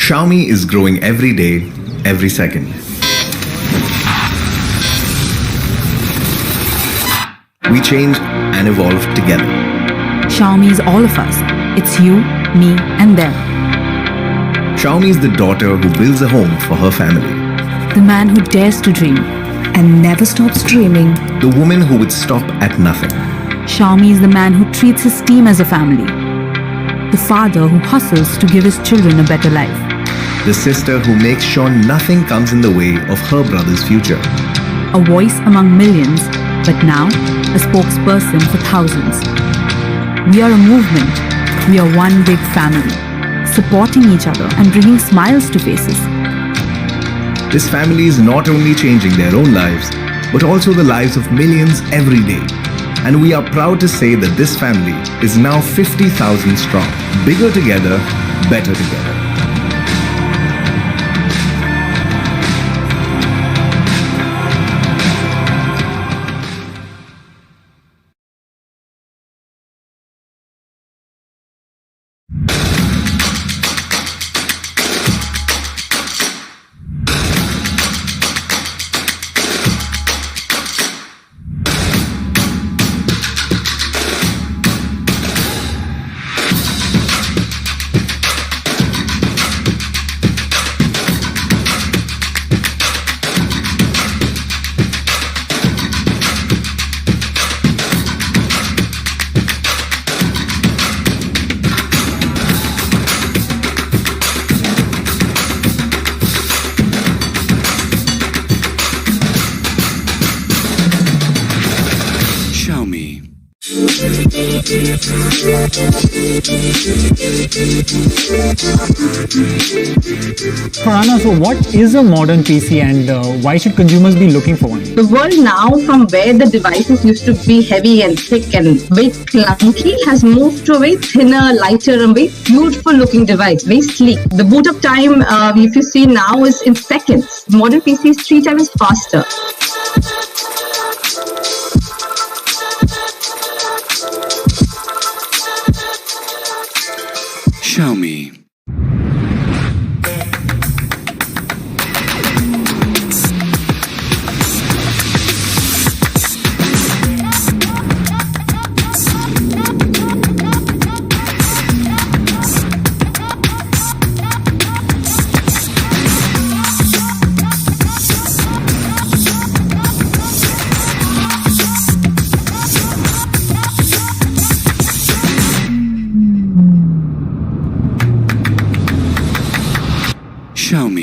Xiaomi is growing every day, every second. We change and evolve together. Xiaomi is all of us. It's you, me, and them. Xiaomi is the daughter who builds a home for her family. The man who dares to dream and never stops dreaming. The woman who would stop at nothing. Xiaomi is the man who treats his team as a family. The father who hustles to give his children a better life. The sister who makes sure nothing comes in the way of her brother's future. A voice among millions, but now a spokesperson for thousands. We are a movement. We are one big family, supporting each other and bringing smiles to faces. This family is not only changing their own lives, but also the lives of millions every day. And we are proud to say that this family is now 50,000 strong. Bigger together, better together. Farhana, so what is a modern PC and why should consumers be looking for one? The world now, from where the devices used to be heavy and thick and very clunky, has moved to a very thinner, lighter and very beautiful looking device, very sleek. The boot up time, if you see now, is in seconds. Modern PC is 3 times faster. Xiaomi. Xiaomi.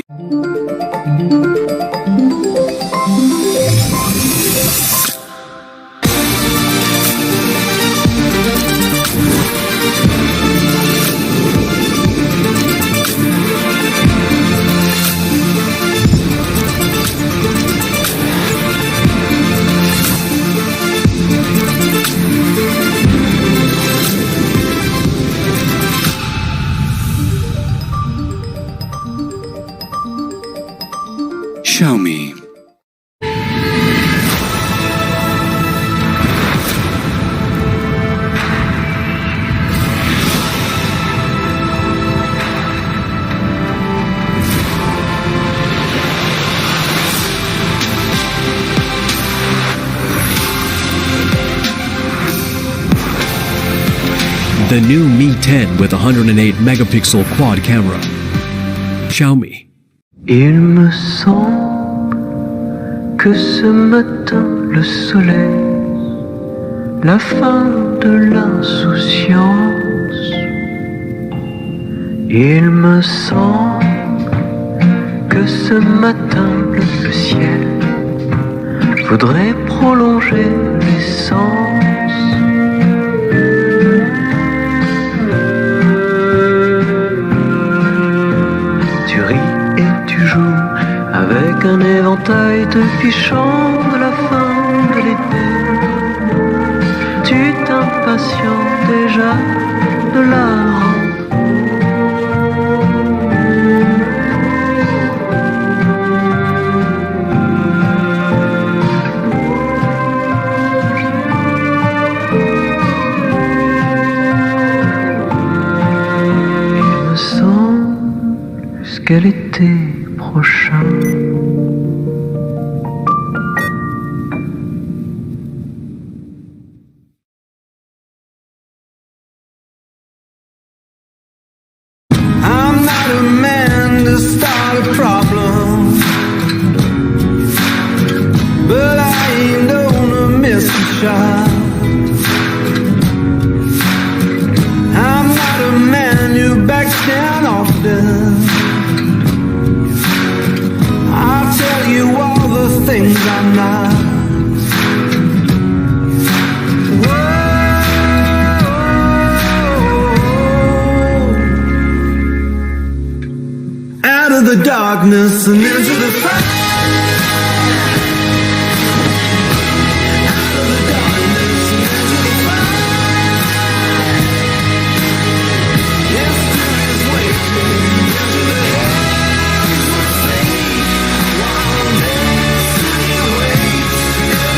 Xiaomi. The new Mi 10 with 108 megapixel quad camera. Xiaomi. Il me semble que ce matin le soleil, la fin de l'insouciance. Il me semble que ce matin le ciel voudrait prolonger l'essence. Tu ris et tu joues avec un éventail de fichons de la fin de l'été. Tu t'impatientes déjà de la rentrée. Il me semble jusqu'à l'été prochain. I'm not a man to start a problem, but I ain't gonna miss a shot. I'm not a man who backs down often. I'll tell you all the things I'm not. Out of the darkness and into the fire. Out of the darkness and into the fire. Yesterday's waiting into the hands of fate. While destiny waits into the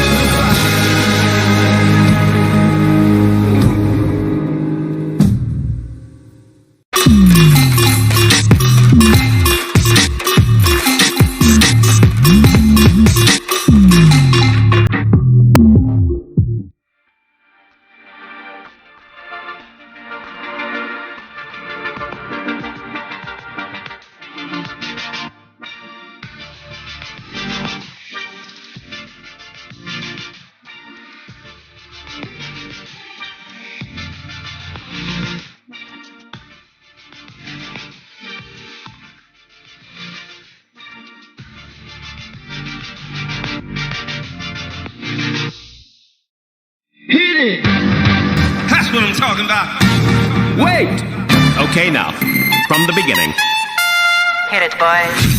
That's what I'm talking about. Wait! Okay, now, from the beginning. Hit it, boys.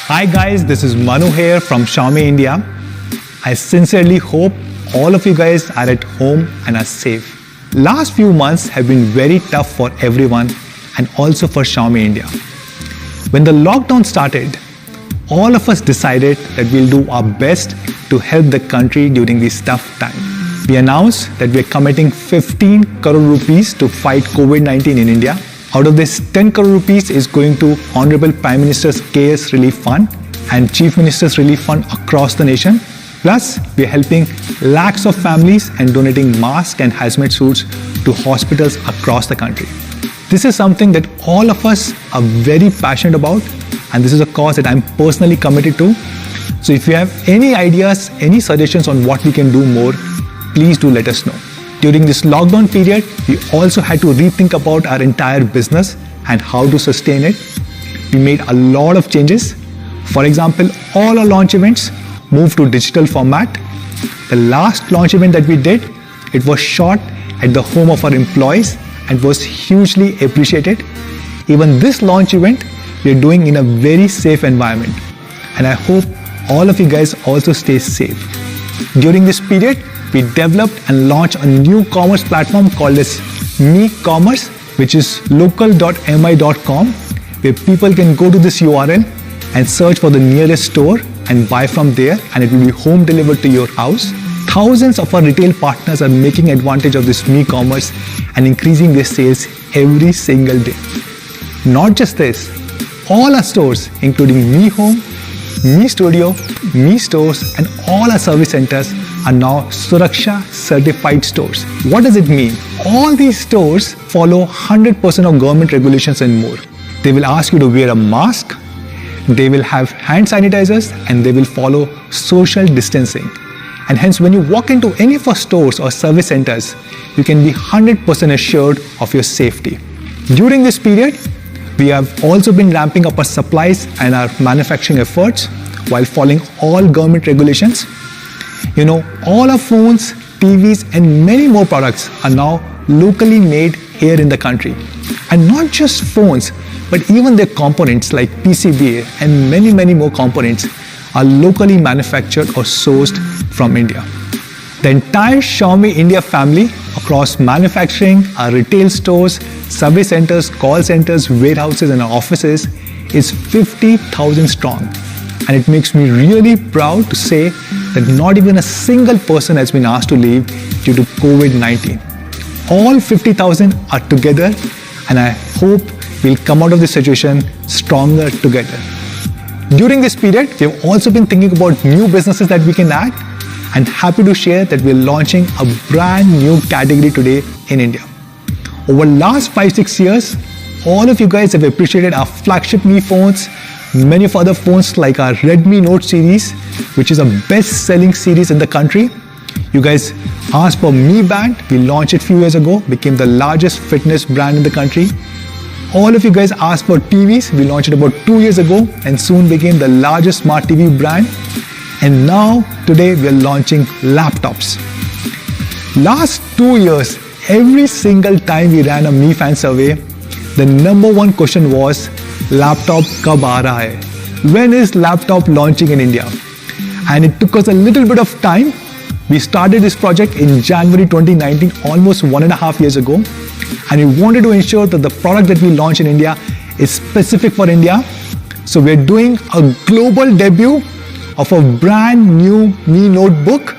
Hi guys, this is Manu here from Xiaomi India. I sincerely hope all of you guys are at home and are safe. Last few months have been very tough for everyone and also for Xiaomi India. When the lockdown started, all of us decided that we'll do our best to help the country during this tough time. We announced that we're committing 15 crore rupees to fight COVID-19 in India. Out of this, 10 crore rupees is going to Honorable Prime Minister's CARES Relief Fund and Chief Minister's Relief Fund across the nation. Plus, we are helping lakhs of families and donating masks and hazmat suits to hospitals across the country. This is something that all of us are very passionate about, and this is a cause that I'm personally committed to. So if you have any ideas, any suggestions on what we can do more, please do let us know. During this lockdown period, we also had to rethink about our entire business and how to sustain it. We made a lot of changes. For example, all our launch events moved to digital format. The last launch event that we did, it was shot at the home of our employees and was hugely appreciated. Even this launch event, we are doing in a very safe environment. And I hope all of you guys also stay safe. During this period, we developed and launched a new commerce platform called as Me Commerce, which is local.mi.com, where people can go to this URL and search for the nearest store and buy from there, and it will be home delivered to your house. Thousands of our retail partners are making advantage of this Me Commerce and increasing their sales every single day. Not just this, all our stores, including Me Home, Me Studio, Me Stores, and all our service centers are now Suraksha certified stores. What does it mean? All these stores follow 100% of government regulations and more. They will ask you to wear a mask, they will have hand sanitizers, and they will follow social distancing. And hence, when you walk into any of our stores or service centers, you can be 100% assured of your safety. During this period, we have also been ramping up our supplies and our manufacturing efforts while following all government regulations. You know, all our phones, TVs and many more products are now locally made here in the country. And not just phones, but even their components like PCBA and many more components are locally manufactured or sourced from India. The entire Xiaomi India family across manufacturing, our retail stores, survey centers, call centers, warehouses and our offices is 50,000 strong. And it makes me really proud to say that not even a single person has been asked to leave due to COVID-19. All 50,000 are together and I hope we'll come out of this situation stronger together. During this period, we have also been thinking about new businesses that we can add and happy to share that we're launching a brand new category today in India. Over the last 5-6 years, all of you guys have appreciated our flagship Mi phones, many of other phones like our Redmi Note series, which is a best-selling series in the country. You guys asked for Mi Band, we launched it a few years ago, became the largest fitness brand in the country. All of you guys asked for TVs, we launched it about 2 years ago and soon became the largest smart TV brand. And now, today we are launching laptops. Last 2 years, every single time we ran a Mi Fan survey, the number one question was, laptop kab aa raha hai? When is laptop launching in India? And it took us a little bit of time. We started this project in January 2019, almost 1.5 years ago. And we wanted to ensure that the product that we launch in India is specific for India. So we're doing a global debut of a brand new Mi notebook.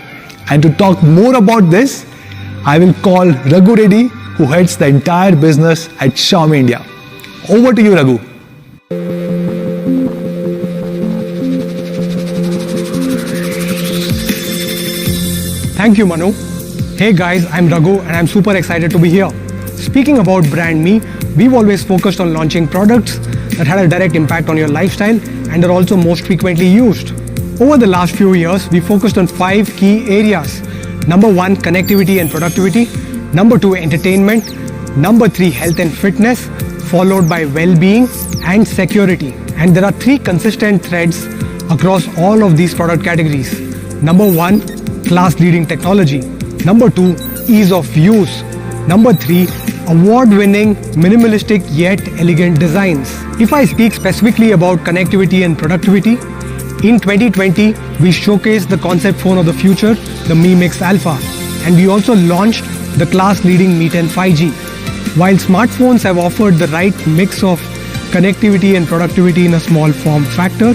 And to talk more about this, I will call Raghu Reddy, who heads the entire business at Xiaomi India. Over to you, Raghu. Thank you, Manu. Hey guys, I'm Raghu and I'm super excited to be here. Speaking about brand Mi, we've always focused on launching products that had a direct impact on your lifestyle and are also most frequently used. Over the last few years, we focused on 5 key areas. Number 1, connectivity and productivity. Number 2, entertainment. Number 3, health and fitness, followed by well-being and security. And there are 3 consistent threads across all of these product categories. Number 1, class-leading technology. Number 2, ease of use. Number 3, award-winning, minimalistic yet elegant designs. If I speak specifically about connectivity and productivity, in 2020, we showcased the concept phone of the future, the Mi Mix Alpha, and we also launched the class-leading Mi 10 5G. While smartphones have offered the right mix of connectivity and productivity in a small form factor,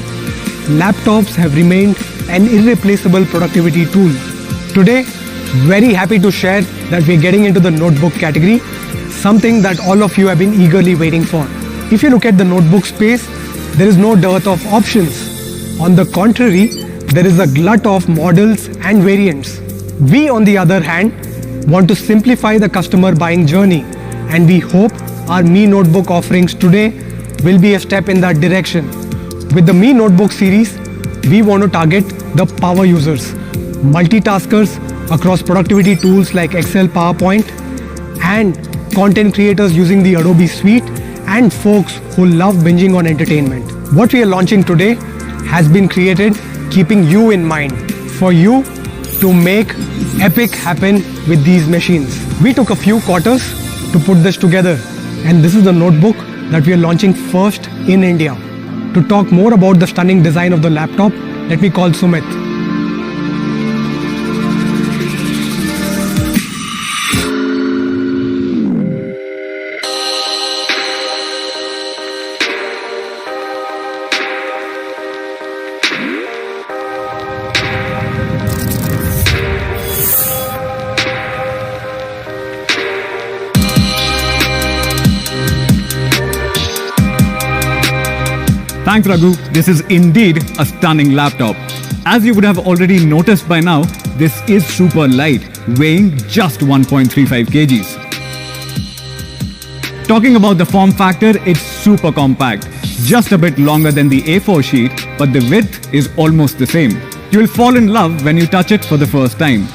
laptops have remained an irreplaceable productivity tool. Today, very happy to share that we're getting into the notebook category, something that all of you have been eagerly waiting for. If you look at the notebook space, there is no dearth of options. On the contrary, there is a glut of models and variants. We, on the other hand, want to simplify the customer buying journey, and we hope our Mi Notebook offerings today will be a step in that direction. With the Mi Notebook series, we want to target the power users, multitaskers across productivity tools like Excel, PowerPoint, and content creators using the Adobe Suite, and folks who love binging on entertainment. What we are launching today has been created keeping you in mind, for you to make epic happen with these machines. We took a few quarters to put this together, and this is the notebook that we are launching first in India. To talk more about the stunning design of the laptop, let me call Sumit. Thanks, Raghu. This is indeed a stunning laptop. As you would have already noticed by now, this is super light, weighing just 1.35 kgs. Talking about the form factor, it's super compact, just a bit longer than the A4 sheet, but the width is almost the same. You'll fall in love when you touch it for the first time.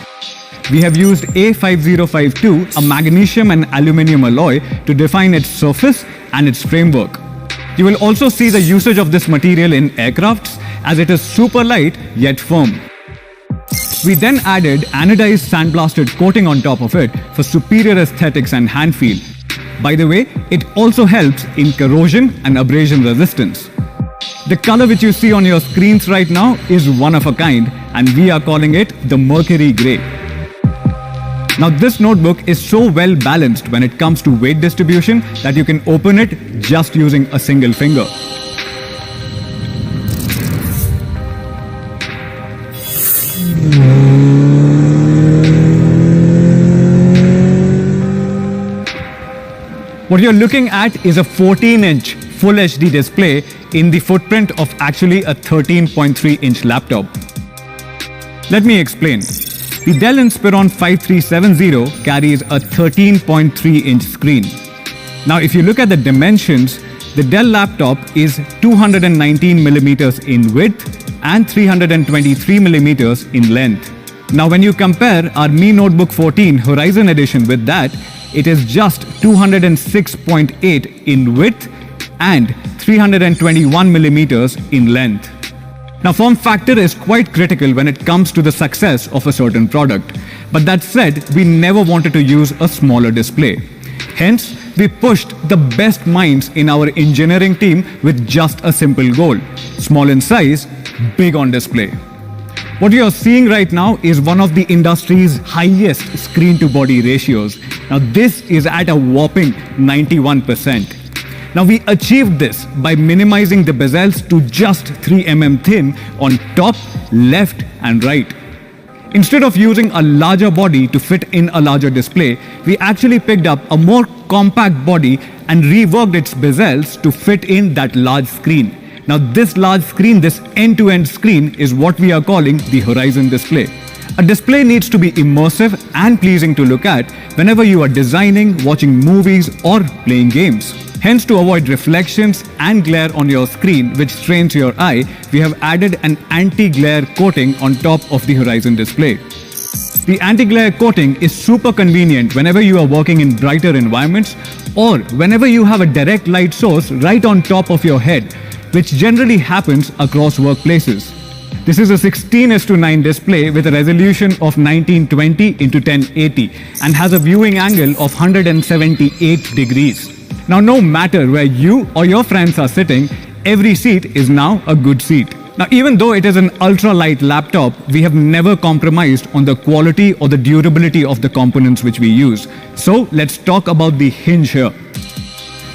We have used A5052, a magnesium and aluminium alloy, to define its surface and its framework. You will also see the usage of this material in aircrafts, as it is super light yet firm. We then added anodized sandblasted coating on top of it for superior aesthetics and hand feel. By the way, it also helps in corrosion and abrasion resistance. The color which you see on your screens right now is one of a kind, and we are calling it the Mercury Grey. Now this notebook is so well balanced when it comes to weight distribution that you can open it just using a single finger. What you're looking at is a 14-inch Full HD display in the footprint of actually a 13.3-inch laptop. Let me explain. The Dell Inspiron 5370 carries a 13.3-inch screen. Now if you look at the dimensions, the Dell laptop is 219mm in width and 323mm in length. Now when you compare our Mi Notebook 14 Horizon Edition with that, it is just 206.8 in width and 321mm in length. Now form factor is quite critical when it comes to the success of a certain product. But that said, we never wanted to use a smaller display. Hence, we pushed the best minds in our engineering team with just a simple goal: small in size, big on display. What you are seeing right now is one of the industry's highest screen-to-body ratios. Now this is at a whopping 91%. Now we achieved this by minimizing the bezels to just 3 mm thin on top, left and right. Instead of using a larger body to fit in a larger display, we actually picked up a more compact body and reworked its bezels to fit in that large screen. Now this large screen, this end-to-end screen, is what we are calling the Horizon display. A display needs to be immersive and pleasing to look at whenever you are designing, watching movies or playing games. Hence, to avoid reflections and glare on your screen which strains your eye, we have added an anti-glare coating on top of the Horizon display. The anti-glare coating is super convenient whenever you are working in brighter environments or whenever you have a direct light source right on top of your head, which generally happens across workplaces. This is a 16:9 display with a resolution of 1920 x 1080 and has a viewing angle of 178 degrees. Now no matter where you or your friends are sitting, every seat is now a good seat. Now even though it is an ultra-light laptop, we have never compromised on the quality or the durability of the components which we use. So let's talk about the hinge here.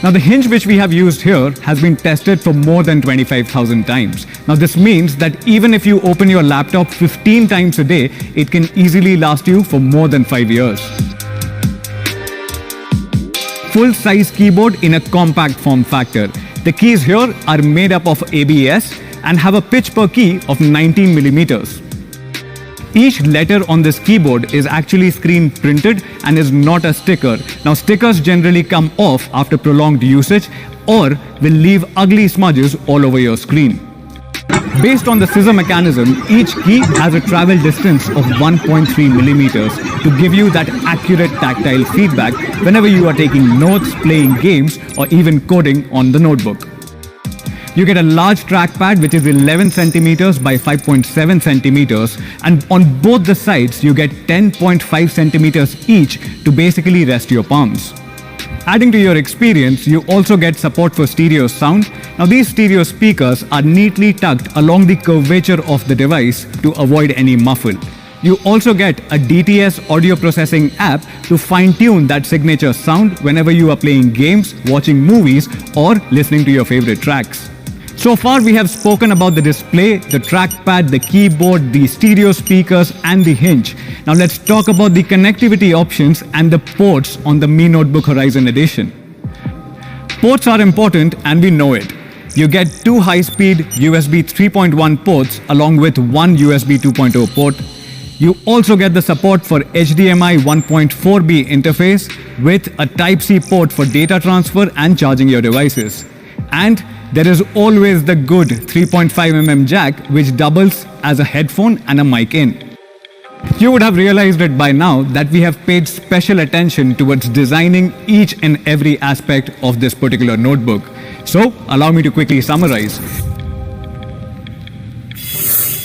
Now the hinge which we have used here has been tested for more than 25,000 times. Now this means that even if you open your laptop 15 times a day, it can easily last you for more than 5 years. Full-size keyboard in a compact form factor. The keys here are made up of ABS and have a pitch per key of 19mm. Each letter on this keyboard is actually screen printed and is not a sticker. Now stickers generally come off after prolonged usage or will leave ugly smudges all over your screen. Based on the scissor mechanism, each key has a travel distance of 1.3mm to give you that accurate tactile feedback whenever you are taking notes, playing games or even coding on the notebook. You get a large trackpad which is 11 cm by 5.7 cm, and on both the sides you get 10.5 cm each to basically rest your palms. Adding to your experience, you also get support for stereo sound. Now these stereo speakers are neatly tucked along the curvature of the device to avoid any muffle. You also get a DTS audio processing app to fine-tune that signature sound whenever you are playing games, watching movies or listening to your favorite tracks. So far we have spoken about the display, the trackpad, the keyboard, the stereo speakers and the hinge. Now let's talk about the connectivity options and the ports on the Mi Notebook Horizon Edition. Ports are important and we know it. You get 2 high-speed USB 3.1 ports along with 1 USB 2.0 port. You also get the support for HDMI 1.4b interface with a Type-C port for data transfer and charging your devices. And there is always the good 3.5mm jack which doubles as a headphone and a mic in. You would have realized it by now that we have paid special attention towards designing each and every aspect of this particular notebook. So allow me to quickly summarize.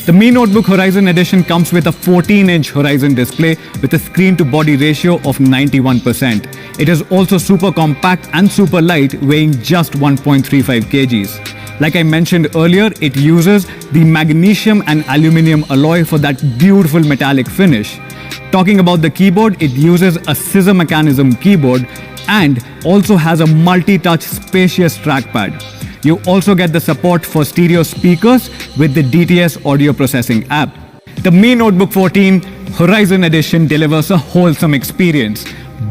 The Mi Notebook Horizon Edition comes with a 14-inch Horizon display with a screen-to-body ratio of 91%. It is also super compact and super light, weighing just 1.35 kgs. Like I mentioned earlier, it uses the magnesium and aluminium alloy for that beautiful metallic finish. Talking about the keyboard, it uses a scissor mechanism keyboard and also has a multi-touch spacious trackpad. You also get the support for stereo speakers with the DTS audio processing app. The Mi Notebook 14 Horizon Edition delivers a wholesome experience,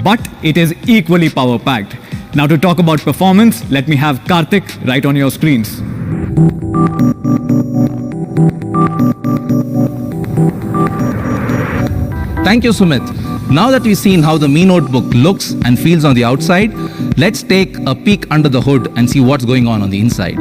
but it is equally power-packed. Now to talk about performance, let me have Karthik right on your screens. Thank you, Sumit. Now that we've seen how the Mi Notebook looks and feels on the outside, let's take a peek under the hood and see what's going on the inside.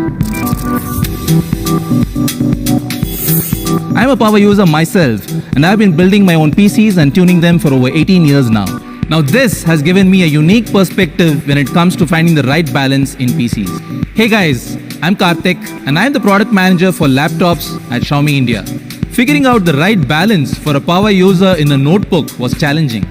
I'm a power user myself, and I've been building my own PCs and tuning them for over 18 years now. Now this has given me a unique perspective when it comes to finding the right balance in PCs. Hey guys, I'm Karthik, and I'm the product manager for laptops at Xiaomi India. Figuring out the right balance for a power user in a notebook was challenging.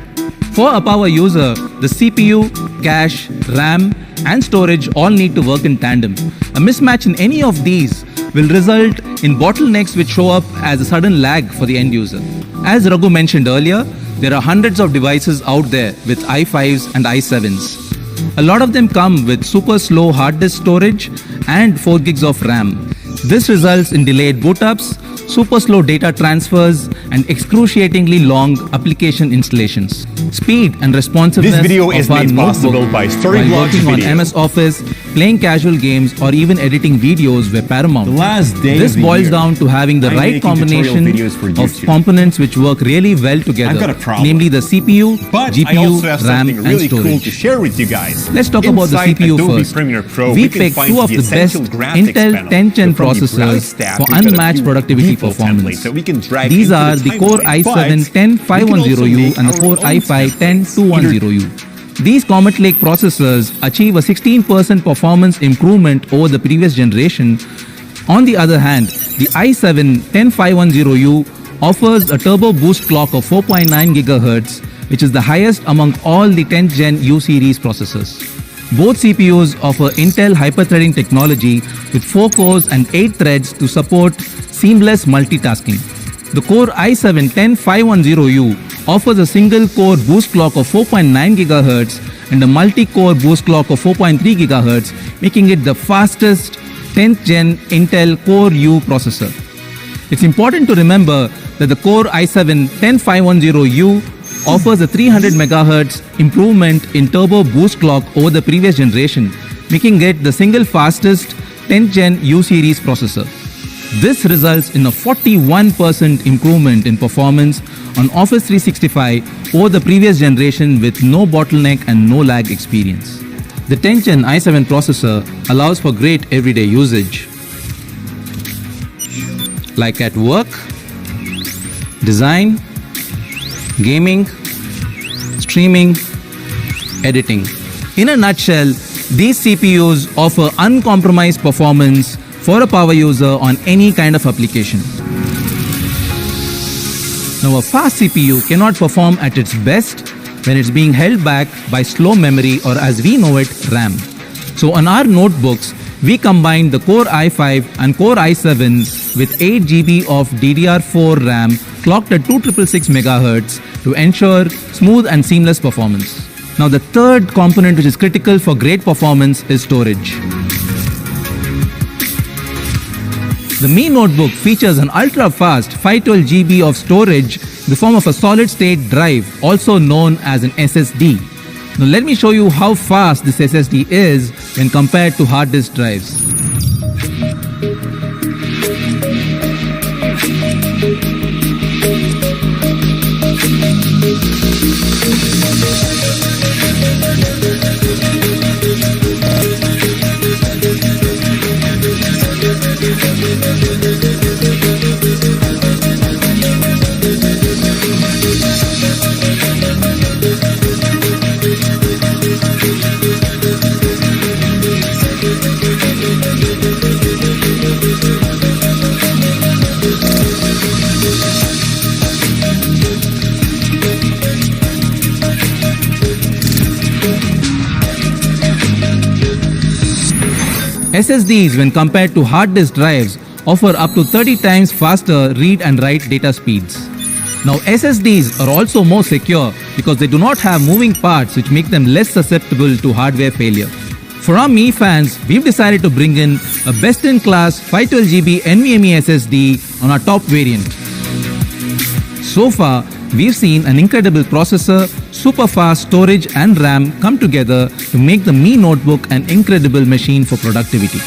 For a power user, the CPU, cache, RAM, and storage all need to work in tandem. A mismatch in any of these will result in bottlenecks which show up as a sudden lag for the end user. As Raghu mentioned earlier, there are hundreds of devices out there with i5s and i7s. A lot of them come with super slow hard disk storage and 4 gigs of RAM. This results in delayed boot ups, super slow data transfers, and excruciatingly long application installations. Speed and responsiveness This video of is our made possible notebook by while Storyblogs working on Video. MS Office, playing casual games, or even editing videos were paramount. The last day This of the boils year, down to having the I'm right making combination tutorial videos for of YouTube. components which work really well I've got together, a problem. namely the CPU, But I GPU, also have RAM, something and really cool storage. to share with you guys. Let's talk about the Inside CPU Adobe first. Premiere Pro, We can picked find two of the best essential graphics Intel panel. 10th Gen From the processors Browse tab, for we've got a unmatched few productivity default performance. templates that we can drag These into are the Core timeline, i7 but we can also 10510U make and the our Core own i5 templates. 10210U. These Comet Lake processors achieve a 16% performance improvement over the previous generation. On the other hand, the i7 10510U offers a turbo boost clock of 4.9 GHz, which is the highest among all the 10th Gen U series processors. Both CPUs offer Intel hyper-threading technology with 4 cores and 8 threads to support seamless multitasking. The Core i7 10510U offers a single core boost clock of 4.9 GHz and a multi-core boost clock of 4.3 GHz, making it the fastest 10th Gen Intel Core U processor. It's important to remember that the Core i7 10510U offers a 300 MHz improvement in turbo boost clock over the previous generation, making it the single fastest 10th Gen U series processor. This results in a 41% improvement in performance on Office 365 over the previous generation with no bottleneck and no lag experience. The 10th Gen i7 processor allows for great everyday usage, like at work, design, gaming, streaming, editing. In a nutshell, these CPUs offer uncompromised performance for a power user on any kind of application. Now, a fast CPU cannot perform at its best when it's being held back by slow memory, or as we know it, RAM. So on our notebooks, we combine the Core i5 and Core i7 with 8 GB of DDR4 RAM clocked at 2666 MHz to ensure smooth and seamless performance. Now the third component which is critical for great performance is storage. The Mi Notebook features an ultra-fast 512 GB of storage in the form of a solid-state drive, also known as an SSD. Now let me show you how fast this SSD is when compared to hard disk drives. SSDs, when compared to hard disk drives, offer up to 30 times faster read and write data speeds. Now, SSDs are also more secure because they do not have moving parts which make them less susceptible to hardware failure. For our Mi fans, we've decided to bring in a best-in-class 512GB NVMe SSD on our top variant. So far, we've seen an incredible processor, super fast storage and RAM come together to make the Mi notebook an incredible machine for productivity.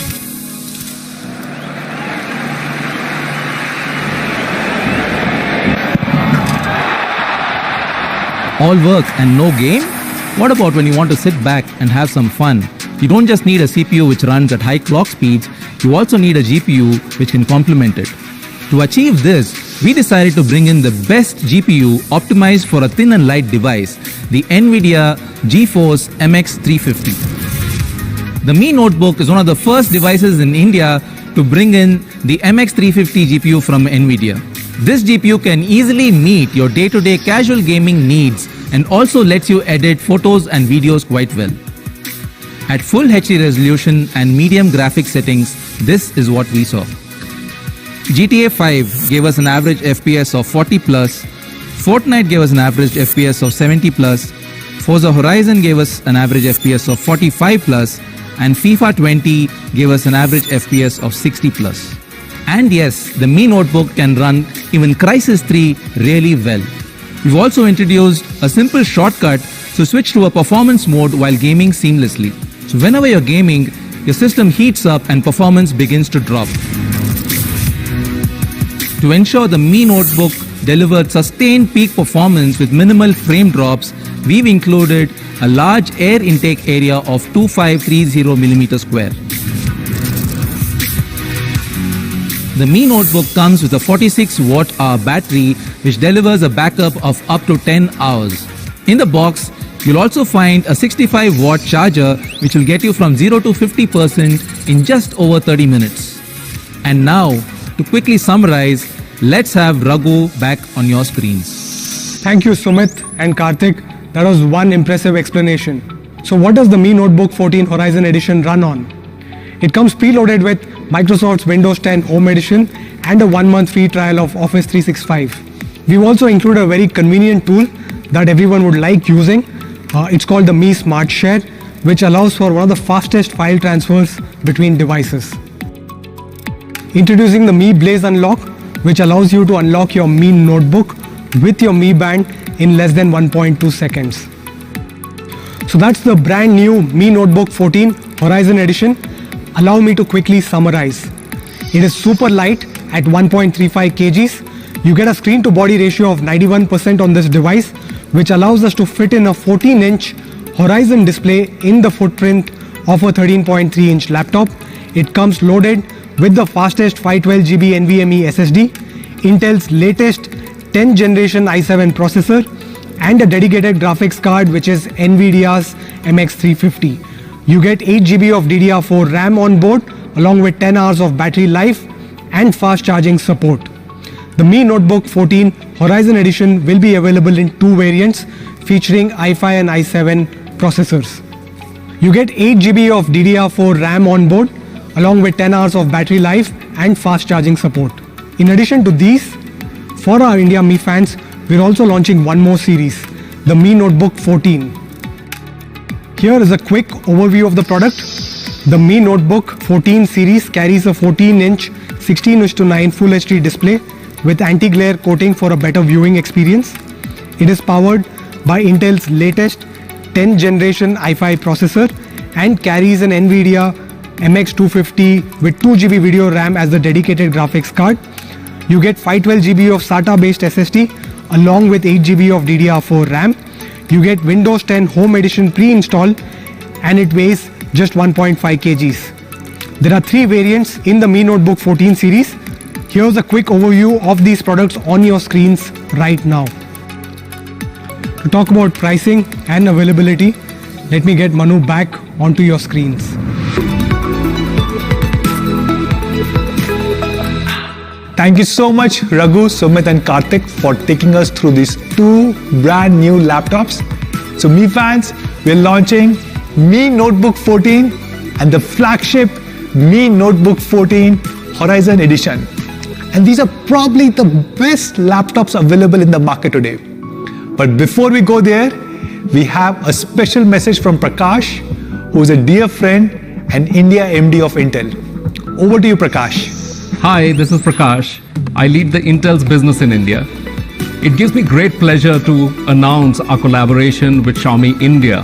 All work and no game? What about when you want to sit back and have some fun? You don't just need a CPU which runs at high clock speeds, you also need a GPU which can complement it. To achieve this, we decided to bring in the best GPU optimized for a thin and light device, the NVIDIA GeForce MX 350. The Mi Notebook is one of the first devices in India to bring in the MX 350 GPU from NVIDIA. This GPU can easily meet your day-to-day casual gaming needs and also lets you edit photos and videos quite well. At full HD resolution and medium graphics settings, this is what we saw. GTA 5 gave us an average FPS of 40 plus, Fortnite gave us an average FPS of 70 plus, Forza Horizon gave us an average FPS of 45 plus, and FIFA 20 gave us an average FPS of 60 plus. And yes, the Mi Notebook can run even Crysis 3 really well. We've also introduced a simple shortcut to switch to a performance mode while gaming seamlessly. So whenever you're gaming, your system heats up and performance begins to drop. To ensure the Mi Notebook delivered sustained peak performance with minimal frame drops, we've included a large air intake area of 2530mm square. The Mi Notebook comes with a 46 watt-hour battery which delivers a backup of up to 10 hours. In the box, you'll also find a 65 watt charger which will get you from 0 to 50% in just over 30 minutes. And now, to quickly summarize, let's have Raghu back on your screens. Thank you, Sumit and Karthik. That was one impressive explanation. So what does the Mi Notebook 14 Horizon Edition run on? It comes preloaded with Microsoft's Windows 10 Home Edition and a 1-month free trial of Office 365. We've also included a very convenient tool that everyone would like using. It's called the Mi Smart Share, which allows for one of the fastest file transfers between devices. Introducing the Mi Blaze Unlock, which allows you to unlock your Mi Notebook with your Mi Band in less than 1.2 seconds. So that's the brand new Mi Notebook 14 Horizon Edition. Allow me to quickly summarize. It is super light at 1.35 kgs. You get a screen to body ratio of 91% on this device, which allows us to fit in a 14-inch Horizon display in the footprint of a 13.3-inch laptop. It comes loaded with the fastest 512GB NVMe SSD, Intel's latest 10th generation i7 processor, and a dedicated graphics card which is NVIDIA's MX 350. You get 8GB of DDR4 RAM on board along with 10 hours of battery life and fast charging support. The Mi Notebook 14 Horizon Edition will be available in two variants featuring i5 and i7 processors. You get 8GB of DDR4 RAM on board along with 10 hours of battery life and fast charging support. In addition to these, for our India Mi fans, we're also launching one more series, the Mi Notebook 14. Here is a quick overview of the product. The Mi Notebook 14 series carries a 14-inch 16:9 Full HD display with anti-glare coating for a better viewing experience. It is powered by Intel's latest 10th generation i5 processor and carries an NVIDIA MX 250 with 2GB video RAM as the dedicated graphics card. You get 512GB of SATA based SSD along with 8GB of DDR4 RAM. You get Windows 10 Home Edition pre-installed and it weighs just 1.5 kgs. There are three variants in the Mi Notebook 14 series. Here's a quick overview of these products on your screens right now. To talk about pricing and availability, let me get Manu back onto your screens. Thank you so much, Raghu, Sumit and Karthik for taking us through these two brand new laptops. So Mi fans, we're launching Mi Notebook 14 and the flagship Mi Notebook 14 Horizon Edition. And these are probably the best laptops available in the market today. But before we go there, we have a special message from Prakash, who is a dear friend and India MD of Intel. Over to you, Prakash. Hi, this is Prakash. I lead the Intel's business in India. It gives me great pleasure to announce our collaboration with Xiaomi India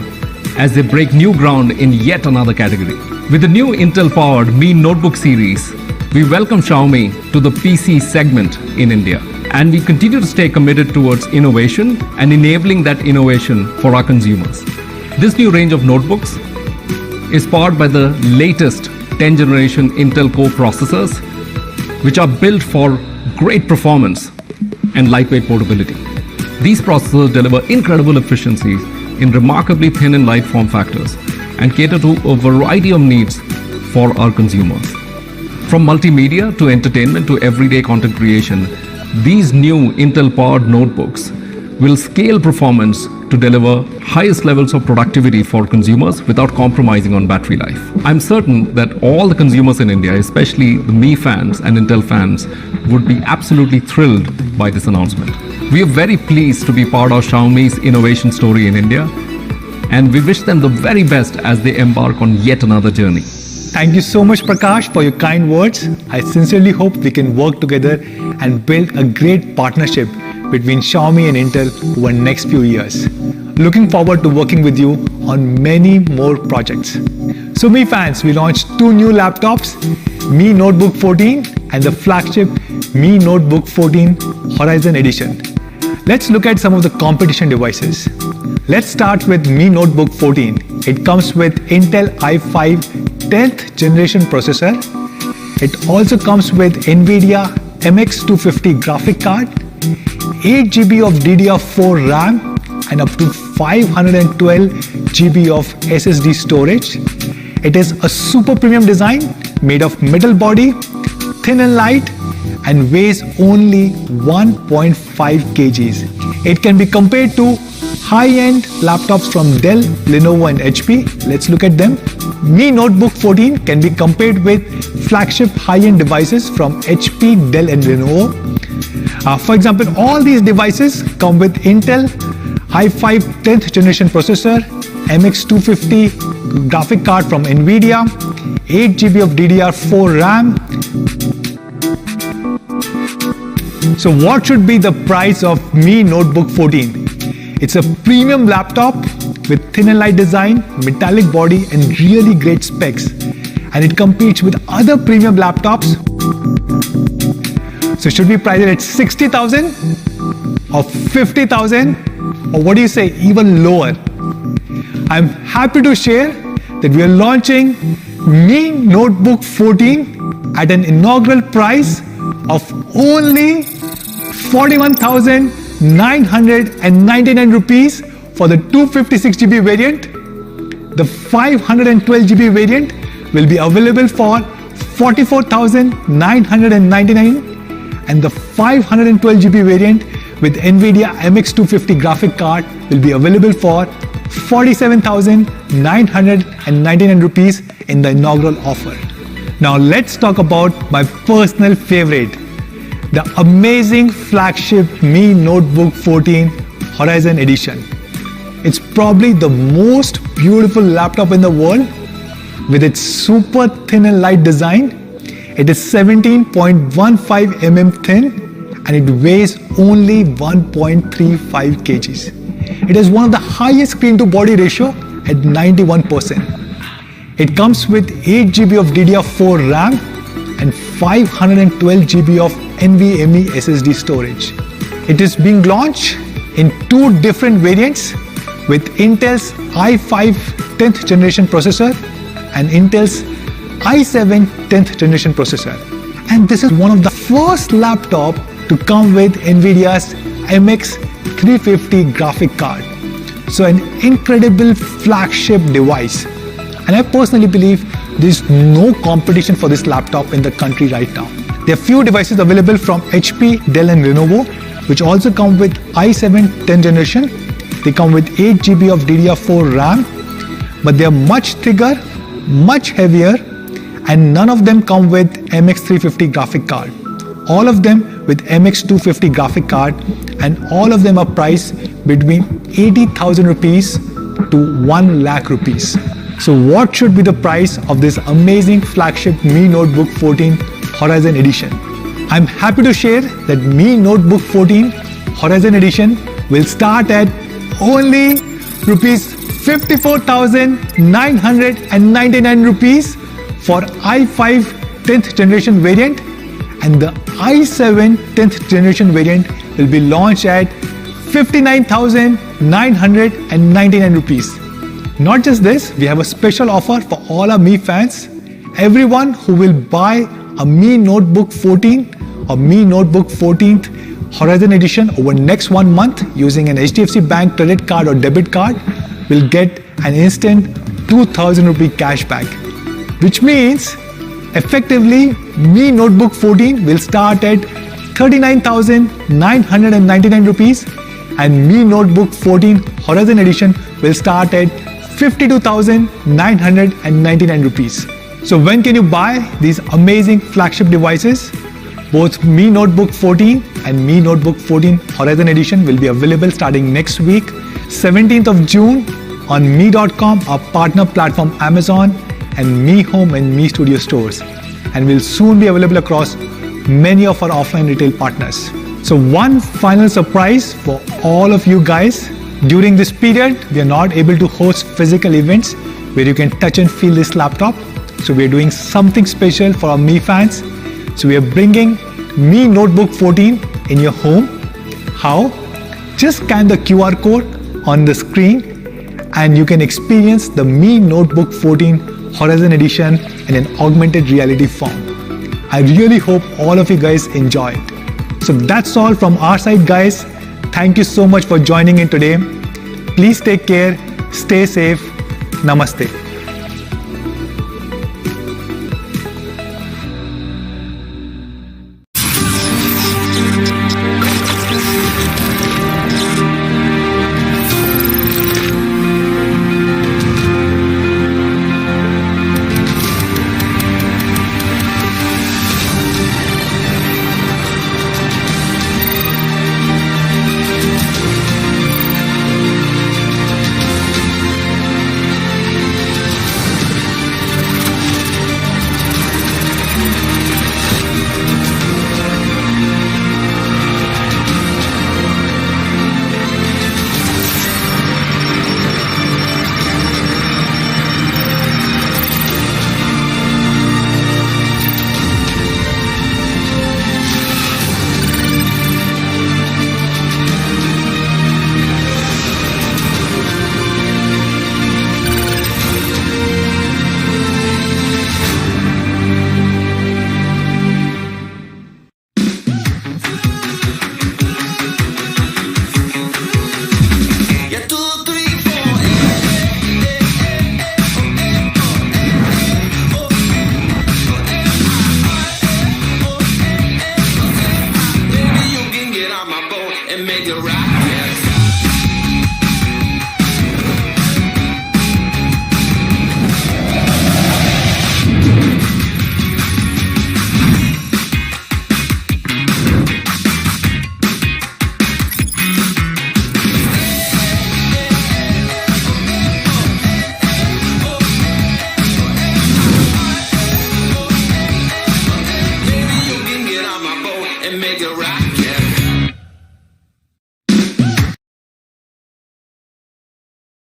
as they break new ground in yet another category. With the new Intel-powered Mi Notebook series, we welcome Xiaomi to the PC segment in India. And we continue to stay committed towards innovation and enabling that innovation for our consumers. This new range of notebooks is powered by the latest 10th generation Intel Core processors, which are built for great performance and lightweight portability. These processors deliver incredible efficiencies in remarkably thin and light form factors and cater to a variety of needs for our consumers. From multimedia to entertainment to everyday content creation, these new Intel-powered notebooks will scale performance to deliver highest levels of productivity for consumers without compromising on battery life. I'm certain that all the consumers in India, especially the Mi fans and Intel fans, would be absolutely thrilled by this announcement. We are very pleased to be part of Xiaomi's innovation story in India, and we wish them the very best as they embark on yet another journey. Thank you so much, Prakash, for your kind words. I sincerely hope we can work together and build a great partnership between Xiaomi and Intel over the next few years. Looking forward to working with you on many more projects. So Mi fans, we launched two new laptops, Mi Notebook 14 and the flagship Mi Notebook 14 Horizon Edition. Let's look at some of the competition devices. Let's start with Mi Notebook 14. It comes with Intel i5 10th generation processor. It also comes with NVIDIA MX250 graphic card, 8GB of DDR4 RAM and up to 512GB of SSD storage. It is a super premium design made of metal body, thin and light, and weighs only 1.5 kgs. It can be compared to high-end laptops from Dell, Lenovo and HP. Let's look at them. Mi Notebook 14 can be compared with flagship high-end devices from HP, Dell and Lenovo. For example, all these devices come with Intel i5 10th generation processor, MX250 graphic card from NVIDIA, 8GB of DDR4 RAM. So what should be the price of Mi Notebook 14? It's a premium laptop with thin and light design, metallic body and really great specs. And it competes with other premium laptops. So should we price it at 60,000 or 50,000 or what do you say, even lower? I'm happy to share that we are launching Mi Notebook 14 at an inaugural price of only 41,999 rupees for the 256GB variant. The 512GB variant will be available for 44,999 and the 512GB variant with NVIDIA MX250 graphic card will be available for 47,999 rupees in the inaugural offer. Now let's talk about my personal favorite, the amazing flagship Mi Notebook 14 Horizon Edition. It's probably the most beautiful laptop in the world with its super thin and light design. It is 17.15 mm thin and it weighs only 1.35 kgs. It has one of the highest screen to body ratio at 91%. It comes with 8GB of DDR4 RAM and 512GB of NVMe SSD storage. It is being launched in two different variants with Intel's i5 10th generation processor and Intel's i7 10th generation processor. And this is one of the first laptop to come with NVIDIA's MX350 graphic card. So an incredible flagship device. And I personally believe there's no competition for this laptop in the country right now. There are few devices available from HP, Dell and Lenovo, which also come with i7 10th generation. They come with 8GB of DDR4 RAM, but they are much thicker, much heavier, and none of them come with MX350 graphic card. All of them with MX250 graphic card, and all of them are priced between 80,000 rupees to 1 lakh rupees. So what should be the price of this amazing flagship Mi Notebook 14 Horizon Edition? I'm happy to share that Mi Notebook 14 Horizon Edition will start at only rupees 54,999 rupees for i5 10th generation variant, and the i7 10th generation variant will be launched at 59,999 rupees. Not just this, we have a special offer for all our Mi fans. Everyone who will buy a Mi Notebook 14 or Mi Notebook 14th Horizon Edition over next 1 month using an HDFC Bank credit card or debit card will get an instant 2,000 rupee cashback, which means effectively Mi Notebook 14 will start at 39,999 rupees and Mi Notebook 14 Horizon Edition will start at 52,999 rupees. So when can you buy these amazing flagship devices? Both Mi Notebook 14 and Mi Notebook 14 Horizon Edition will be available starting next week, 17th of June on Mi.com, our partner platform Amazon, and Mi Home and Mi Studio stores, and will soon be available across many of our offline retail partners. So one final surprise for all of you guys. During this period, we are not able to host physical events where you can touch and feel this laptop. So we are doing something special for our Mi fans. So we are bringing Mi Notebook 14 in your home. How? Just scan the QR code on the screen and you can experience the Mi Notebook 14 Horizon Edition in an augmented reality form. I really hope all of you guys enjoy it. So that's all from our side, guys. Thank you so much for joining in today. Please take care, stay safe. Namaste.